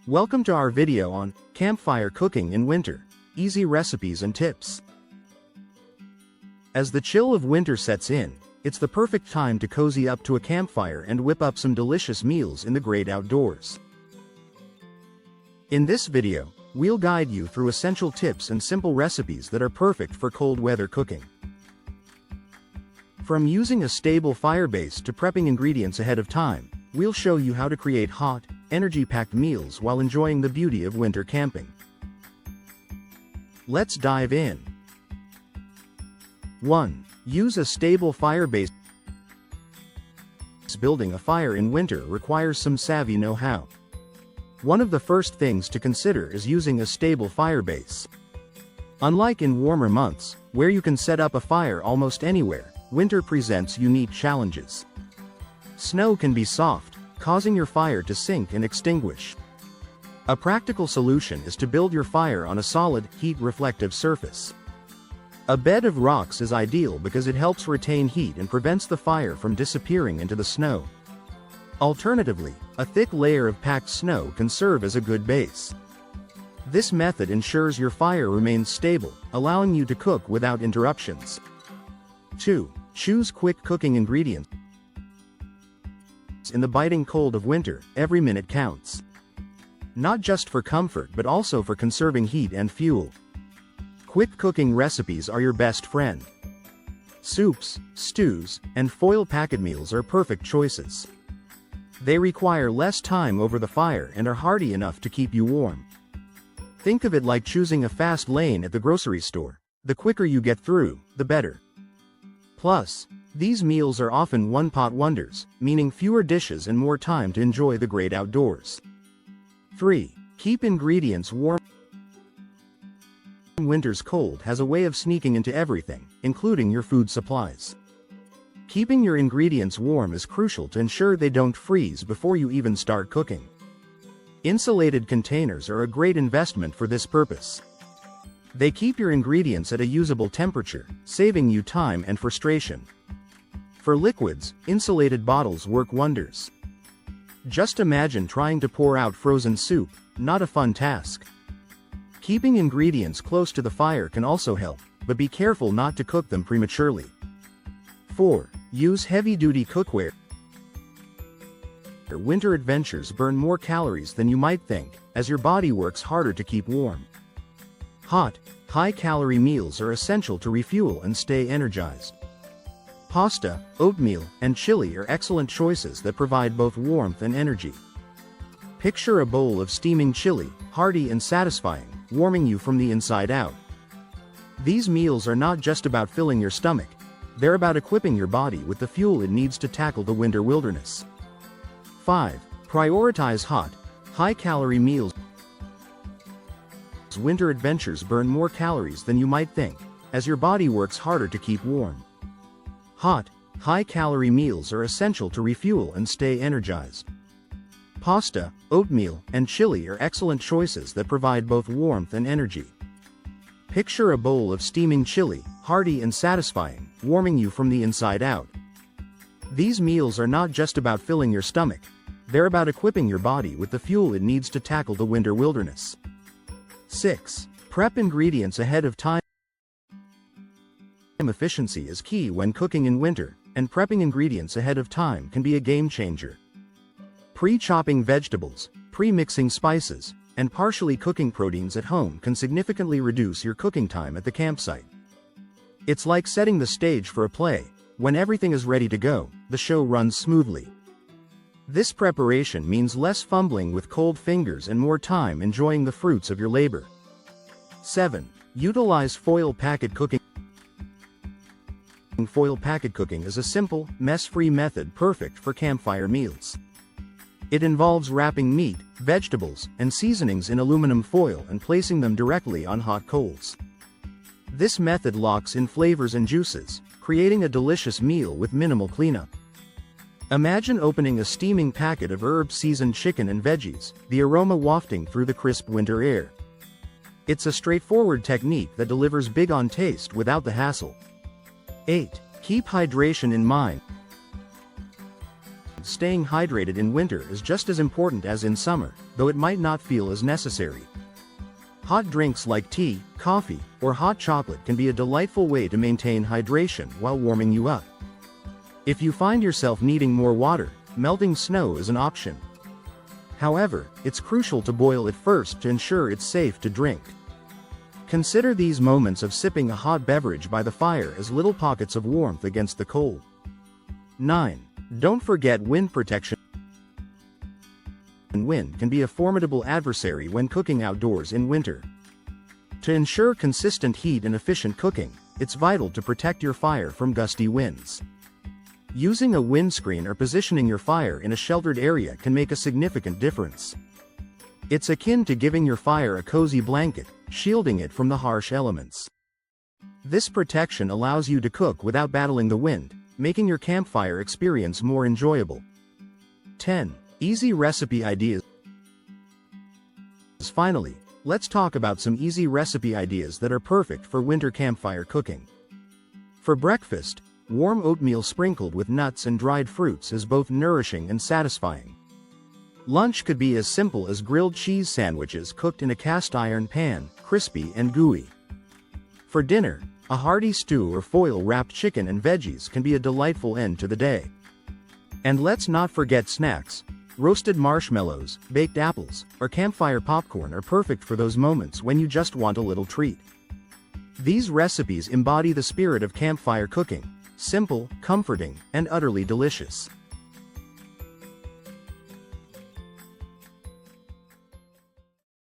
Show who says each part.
Speaker 1: Welcome to our video on campfire cooking in winter, easy recipes and tips. As the chill of winter sets in, it's the perfect time to cozy up to a campfire and whip up some delicious meals in the great outdoors. In this video, we'll guide you through essential tips and simple recipes that are perfect for cold weather cooking. From using a stable fire base to prepping ingredients ahead of time, we'll show you how to create hot, energy-packed meals while enjoying the beauty of winter camping. Let's dive in. 1. Use a stable fire base. Building a fire in winter requires some savvy know-how. One of the first things to consider is using a stable fire base. Unlike in warmer months, where you can set up a fire almost anywhere, winter presents unique challenges. Snow can be soft, causing your fire to sink and extinguish. A practical solution is to build your fire on a solid, heat-reflective surface. A bed of rocks is ideal because it helps retain heat and prevents the fire from disappearing into the snow. Alternatively, a thick layer of packed snow can serve as a good base. This method ensures your fire remains stable, allowing you to cook without interruptions. 2. Choose quick cooking ingredients. In the biting cold of winter, every minute counts. Not just for comfort but also for conserving heat and fuel. Quick cooking recipes are your best friend. Soups, stews, and foil packet meals are perfect choices. They require less time over the fire and are hearty enough to keep you warm. Think of it like choosing a fast lane at the grocery store. The quicker you get through, the better. Plus, these meals are often one-pot wonders, meaning fewer dishes and more time to enjoy the great outdoors. 3. Keep ingredients warm. Winter's cold has a way of sneaking into everything, including your food supplies. Keeping your ingredients warm is crucial to ensure they don't freeze before you even start cooking. Insulated containers are a great investment for this purpose. They keep your ingredients at a usable temperature, saving you time and frustration. For liquids, insulated bottles work wonders. Just imagine trying to pour out frozen soup, not a fun task. Keeping ingredients close to the fire can also help, but be careful not to cook them prematurely. 4. Use heavy-duty cookware. Winter adventures burn more calories than you might think, as your body works harder to keep warm. Hot, high-calorie meals are essential to refuel and stay energized. Pasta, oatmeal, and chili are excellent choices that provide both warmth and energy. Picture a bowl of steaming chili, hearty and satisfying, warming you from the inside out. These meals are not just about filling your stomach, they're about equipping your body with the fuel it needs to tackle the winter wilderness. 5. Prioritize hot, high-calorie meals. Winter adventures burn more calories than you might think, as your body works harder to keep warm. Hot, high-calorie meals are essential to refuel and stay energized. Pasta, oatmeal, and chili are excellent choices that provide both warmth and energy. Picture a bowl of steaming chili, hearty and satisfying, warming you from the inside out. These meals are not just about filling your stomach, they're about equipping your body with the fuel it needs to tackle the winter wilderness. 6. Prep ingredients ahead of time. Efficiency is key when cooking in winter, and prepping ingredients ahead of time can be a game changer. Pre-chopping vegetables, pre-mixing spices, and partially cooking proteins at home can significantly reduce your cooking time at the campsite. It's like setting the stage for a play. When everything is ready to go, the show runs smoothly. This preparation means less fumbling with cold fingers and more time enjoying the fruits of your labor. 7. Utilize foil packet cooking. Foil packet cooking is a simple, mess-free method perfect for campfire meals. It involves wrapping meat, vegetables, and seasonings in aluminum foil and placing them directly on hot coals. This method locks in flavors and juices, creating a delicious meal with minimal cleanup. Imagine opening a steaming packet of herb-seasoned chicken and veggies, the aroma wafting through the crisp winter air. It's a straightforward technique that delivers big on taste without the hassle. 8. Keep hydration in mind. Staying hydrated in winter is just as important as in summer, though it might not feel as necessary. Hot drinks like tea, coffee, or hot chocolate can be a delightful way to maintain hydration while warming you up. If you find yourself needing more water, melting snow is an option. However, it's crucial to boil it first to ensure it's safe to drink. Consider these moments of sipping a hot beverage by the fire as little pockets of warmth against the cold. 9. Don't forget wind protection. Wind can be a formidable adversary when cooking outdoors in winter. To ensure consistent heat and efficient cooking, it's vital to protect your fire from gusty winds. Using a windscreen or positioning your fire in a sheltered area can make a significant difference. It's akin to giving your fire a cozy blanket, shielding it from the harsh elements. This protection allows you to cook without battling the wind, making your campfire experience more enjoyable. 10. Easy recipe ideas. Finally, let's talk about some easy recipe ideas that are perfect for winter campfire cooking. For breakfast, warm oatmeal sprinkled with nuts and dried fruits is both nourishing and satisfying. Lunch could be as simple as grilled cheese sandwiches cooked in a cast iron pan, crispy and gooey. For dinner, a hearty stew or foil-wrapped chicken and veggies can be a delightful end to the day. And let's not forget snacks. Roasted marshmallows, baked apples, or campfire popcorn are perfect for those moments when you just want a little treat. These recipes embody the spirit of campfire cooking: simple, comforting, and utterly delicious.